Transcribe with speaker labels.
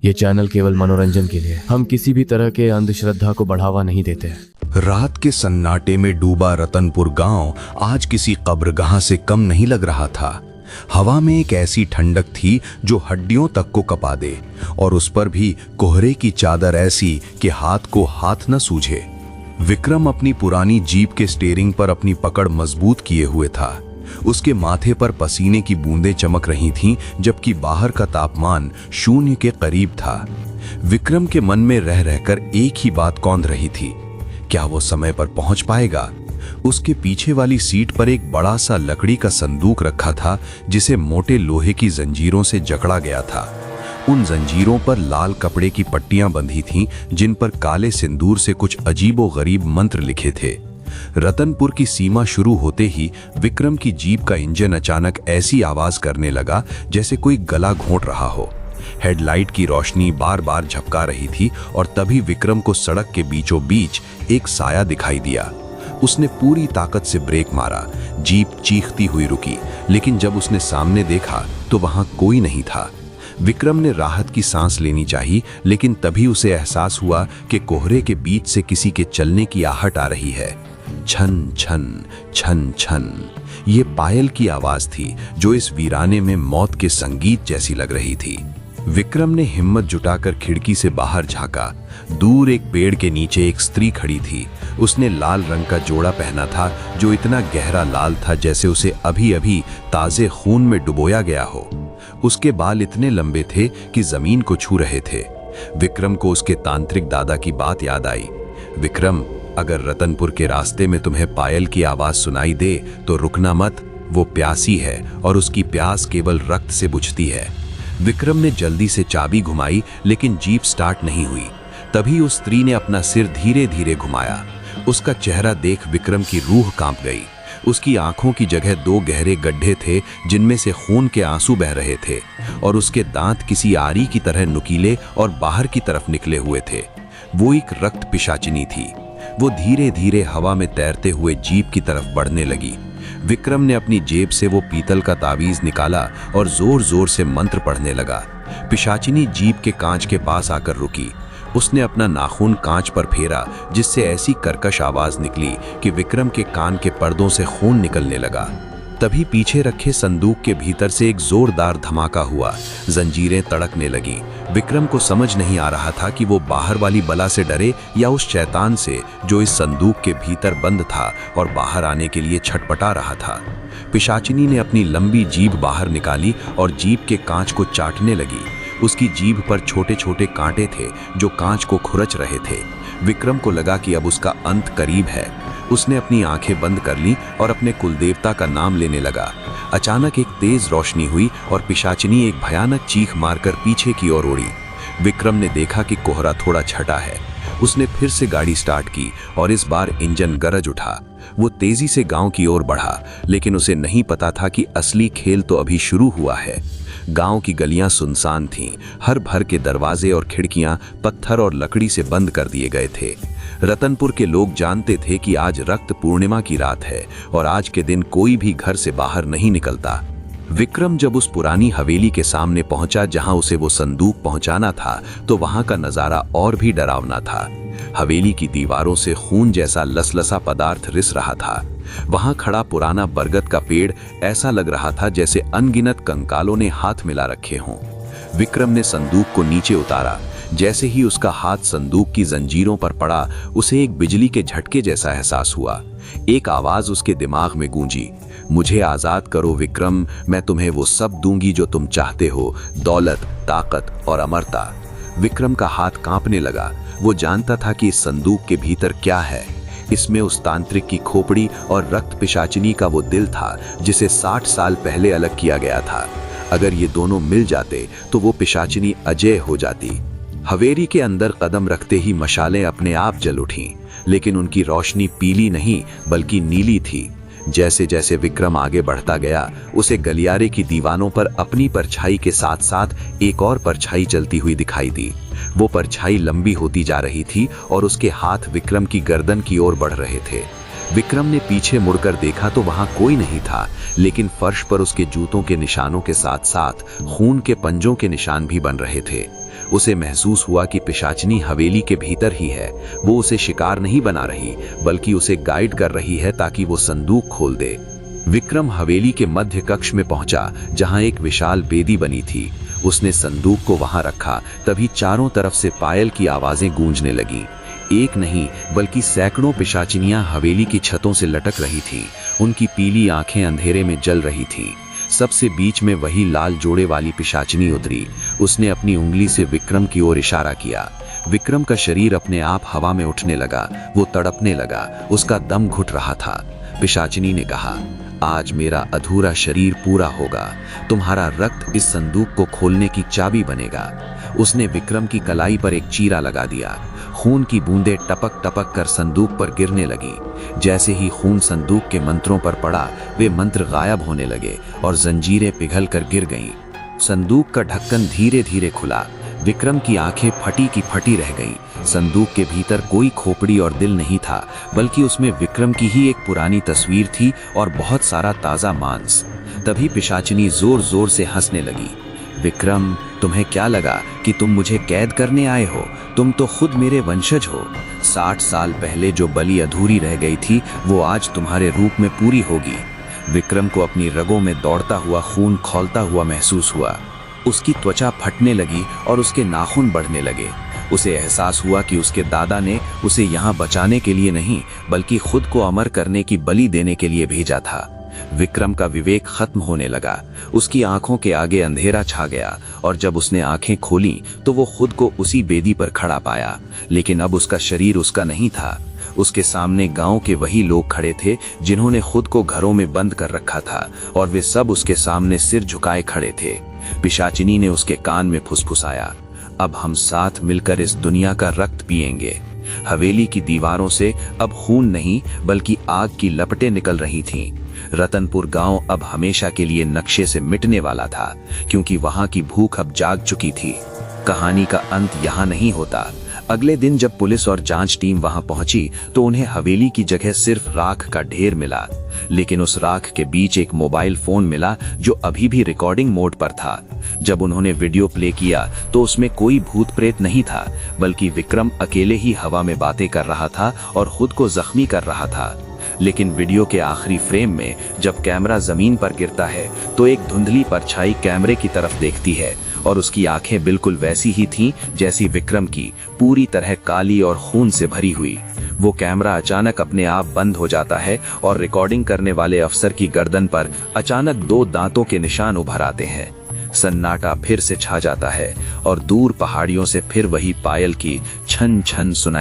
Speaker 1: ये चैनल केवल मनोरंजन के लिए, हम किसी भी तरह के अंधश्रद्धा को बढ़ावा नहीं देते।
Speaker 2: रात के सन्नाटे में डूबा रतनपुर गांव आज किसी कब्रगाह से कम नहीं लग रहा था। हवा में एक ऐसी ठंडक थी जो हड्डियों तक को कपा दे, और उस पर भी कोहरे की चादर ऐसी कि हाथ को हाथ न सूझे। विक्रम अपनी पुरानी जीप के स्टीयरिंग पर अपनी पकड़ मजबूत किए हुए था। उसके माथे पर पसीने की बूंदें चमक रही थीं, जबकि बाहर का तापमान 0 के करीब था। विक्रम के मन में रह रहकर एक ही बात कौंध रही थी, क्या वो समय पर पहुंच पाएगा? उसके पीछे वाली सीट पर एक बड़ा सा लकड़ी का संदूक रखा था, जिसे मोटे लोहे की जंजीरों से जकड़ा गया था। उन जंजीरों पर लाल कपड़े की पट्टियां बंधी थीं, जिन पर काले सिंदूर से कुछ अजीबोगरीब मंत्र लिखे थे। रतनपुर की सीमा शुरू होते ही विक्रम की जीप का इंजन अचानक ऐसी आवाज करने लगा जैसे कोई गला घोंट रहा हो। हेडलाइट की रोशनी बार बार झपका रही थी, और तभी विक्रम को सड़क के बीचों बीच एक साया दिखाई दिया। उसने पूरी ताकत से ब्रेक मारा। जीप चीखती हुई रुकी, लेकिन जब उसने सामने देखा तो वहां कोई नहीं था। विक्रम ने राहत की सांस लेनी चाहिए, लेकिन तभी उसे एहसास हुआ कि कोहरे के बीच से किसी के चलने की आहट आ रही है। छन छन छन छन, ये पायल की आवाज थी जो इस वीराने में मौत के संगीत जैसी लग रही थी। विक्रम ने हिम्मत जुटाकर खिड़की से बाहर झांका। दूर एक पेड़ के नीचे एक स्त्री खड़ी थी। उसने लाल रंग का जोड़ा पहना था, जो इतना गहरा लाल था जैसे उसे अभी अभी ताजे खून में डुबोया गया हो। उसके बाल इतने लंबे थे कि जमीन को छू रहे थे। विक्रम को उसके तांत्रिक दादा की बात याद आई। विक्रम, अगर रतनपुर के रास्ते में तुम्हें पायल की आवाज सुनाई दे तो रुकना मत, वो प्यासी है और उसकी प्यास केवल रक्त से बुझती है। विक्रम ने जल्दी से चाबी घुमाई, लेकिन जीप स्टार्ट नहीं हुई। तभी उस स्त्री ने अपना सिर धीरे धीरे घुमाया। उसका चेहरा देख विक्रम की रूह कांप गई। उसकी आंखों की जगह 2 गहरे गड्ढे थे, जिनमें से खून के आंसू बह रहे थे, और उसके दांत किसी आरी की तरह नुकीले और बाहर की तरफ निकले हुए थे। वो एक रक्त पिशाचिनी थी। वो धीरे धीरे हवा में तैरते हुए जीप की तरफ बढ़ने लगी। विक्रम ने अपनी जेब से वो पीतल का तावीज निकाला और जोर जोर से मंत्र पढ़ने लगा। पिशाचिनी जीप के कांच के पास आकर रुकी। उसने अपना नाखून कांच पर फेरा, जिससे ऐसी कर्कश आवाज निकली कि विक्रम के कान के पर्दों से खून निकलने लगा। तभी पीछे रखे संदूक के भीतर से एक जोरदार धमाका हुआ। जंजीरें तड़कने लगीं। विक्रम को समझ नहीं आ रहा था कि वो बाहर वाली बला से डरे या उस शैतान से जो इस संदूक के भीतर बंद था और बाहर आने के लिए छटपटा रहा था। पिशाचिनी ने अपनी लंबी जीभ बाहर निकाली और जीप के कांच को चाटने लगी। उसकी जीभ पर छोटे छोटे कांटे थे जो कांच को खुरच रहे थे। विक्रम को लगा कि अब उसका अंत करीब है। उसने अपनी आंखें बंद कर लीं और अपने कुलदेवता का नाम लेने लगा। अचानक एक तेज रोशनी हुई और पिशाचिनी एक भयानक चीख मारकर पीछे की ओर उड़ी। विक्रम ने देखा कि कोहरा थोड़ा छटा है। उसने फिर से गाड़ी स्टार्ट की और इस बार इंजन गरज उठा। वो तेजी से गांव की ओर बढ़ा, लेकिन उसे नहीं पता था कि असली खेल तो अभी शुरू हुआ है। गांव की गलियां सुनसान थीं। हर भर के दरवाजे और खिड़कियां पत्थर और लकड़ी से बंद कर दिए गए थे। रतनपुर के लोग जानते थे कि आज रक्त पूर्णिमा की रात है और आज के दिन कोई भी घर से बाहर नहीं निकलता। विक्रम जब उस पुरानी हवेली के सामने पहुंचा जहां उसे वो संदूक पहुंचाना था, तो वहां का नजारा और भी डरावना था। हवेली की दीवारों से खून जैसा लसलसा पदार्थ रिस रहा था। वहां खड़ा पुराना बरगद का पेड़ ऐसा लग रहा था जैसे अनगिनत कंकालों ने हाथ मिला रखे हों। विक्रम ने संदूक को नीचे उतारा। जैसे ही उसका हाथ संदूक की जंजीरों पर पड़ा, उसे एक बिजली के झटके जैसा एहसास हुआ। एक आवाज उसके दिमाग में गूंजी, मुझे आजाद करो विक्रम, मैं तुम्हें वो सब दूंगी जो तुम चाहते हो, दौलत, ताकत और अमरता। विक्रम का हाथ कांपने लगा। वो जानता था कि इस संदूक के भीतर क्या है। इसमें उस तांत्रिक की खोपड़ी और रक्त पिशाचिनी का वो दिल था जिसे 60 साल पहले अलग किया गया था। अगर ये दोनों मिल जाते तो वो पिशाचिनी अजय हो जाती। हवेली के अंदर कदम रखते ही मशालें अपने आप जल उठीं, लेकिन उनकी रोशनी पीली नहीं बल्कि नीली थी। जैसे जैसे विक्रम आगे बढ़ता गया, उसे गलियारे की दीवानों पर अपनी परछाई के साथ साथ एक और परछाई चलती हुई दिखाई दी। वो परछाई लंबी होती जा रही थी और उसके हाथ विक्रम की गर्दन की ओर बढ़ रहे थे। विक्रम ने पीछे मुड़कर देखा तो वहां कोई नहीं था, लेकिन फर्श पर उसके जूतों के निशानों के साथ साथ खून के पंजों के निशान भी बन रहे थे। उसे महसूस हुआ कि पिशाचिनी हवेली के भीतर ही है। वो उसे शिकार नहीं बना रही, बल्कि उसे गाइड कर रही है ताकि वो संदूक खोल दे। विक्रम हवेली के मध्य कक्ष में पहुंचा, जहां एक विशाल बेदी बनी थी। उसने संदूक को वहां रखा, तभी चारों तरफ से पायल की आवाजें गूंजने लगी। एक नहीं बल्कि सैकड़ों पिशाचिनियां हवेली की छतों से लटक रही थी। उनकी पीली आंखें अंधेरे में जल रही थी। सबसे बीच में वही लाल जोड़े वाली पिशाचिनी उतरी। उसने अपनी उंगली से विक्रम की ओर इशारा किया। विक्रम का शरीर अपने आप हवा में उठने लगा। वो तड़पने लगा, उसका दम घुट रहा था। पिशाचिनी ने कहा, आज मेरा अधूरा शरीर पूरा होगा। तुम्हारा रक्त इस संदूक को खोलने की चाबी बनेगा। उसने विक्रम की कलाई पर एक चीरा लगा दिया। खून की बूंदें टपक टपक कर संदूक पर गिरने लगी। जैसे ही खून संदूक के मंत्रों पर पड़ा, वे मंत्र गायब होने लगे और जंजीरें पिघल कर गिर गईं। संदूक का ढक्कन धीरे धीरे खुला। विक्रम की आंखें फटी की फटी रह गईं। संदूक के भीतर कोई खोपड़ी और दिल नहीं था, बल्कि उसमें विक्रम की ही एक पुरानी तस्वीर थी और बहुत सारा ताजा मांस। तभी पिशाचिनी जोर जोर से हंसने लगी। विक्रम, तुम्हें क्या लगा कि तुम मुझे कैद करने आए हो? तुम तो खुद मेरे वंशज हो। 60 साल पहले जो बलि अधूरी रह गई थी, वो आज तुम्हारे रूप में पूरी होगी। विक्रम को अपनी रगों में दौड़ता हुआ खून खौलता हुआ महसूस हुआ। उसकी त्वचा फटने लगी और उसके नाखून बढ़ने लगे। उसे एहसास हुआ कि उसके दादा ने उसे यहाँ बचाने के लिए नहीं, बल्कि खुद को अमर करने की बलि देने के लिए भेजा था। विक्रम का विवेक खत्म होने लगा। उसकी आंखों के आगे अंधेरा छा गया और जब उसने आंखें खोली तो वो खुद को उसी बेदी पर खड़ा पाया। लेकिन अब उसका शरीर उसका नहीं था। उसके सामने गांव के वही लोग खड़े थे जिन्होंने खुद को घरों में बंद कर रखा था, और वे सब उसके सामने सिर झुकाए खड़े थे। पिशाचिनी ने उसके कान में फुसफुसाया, अब हम साथ मिलकर इस दुनिया का रक्त पिएंगे। हवेली की दीवारों से अब खून नहीं बल्कि आग की लपटें निकल रही थीं। रतनपुर गांव अब हमेशा के लिए नक्शे से मिटने वाला था, क्योंकि वहां की भूख अब जाग चुकी थी। कहानी का अंत यहाँ नहीं होता। अगले दिन जब पुलिस और जांच टीम वहां पहुंची तो उन्हें हवेली की जगह सिर्फ राख का ढेर मिला। लेकिन उस राख के बीच एक मोबाइल फोन मिला जो अभी भी रिकॉर्डिंग मोड पर था। जब उन्होंने वीडियो प्ले किया तो उसमें कोई भूत प्रेत नहीं था, बल्कि विक्रम अकेले ही हवा में बातें कर रहा था और खुद को जख्मी कर रहा था। लेकिन वीडियो के आखिरी फ्रेम में जब कैमरा जमीन पर गिरता है तो एक धुंधली परछाई कैमरे की तरफ देखती है, और उसकी आंखें बिल्कुल वैसी ही थीं जैसी विक्रम की, पूरी तरह काली और खून से भरी हुई। वो कैमरा अचानक अपने आप बंद हो जाता है और रिकॉर्डिंग करने वाले अफसर की गर्दन पर अचानक 2 दांतों के निशान उभर आते हैं। सन्नाटा फिर से छा जाता है और दूर पहाड़ियों से फिर वही पायल की छन छन सुनाई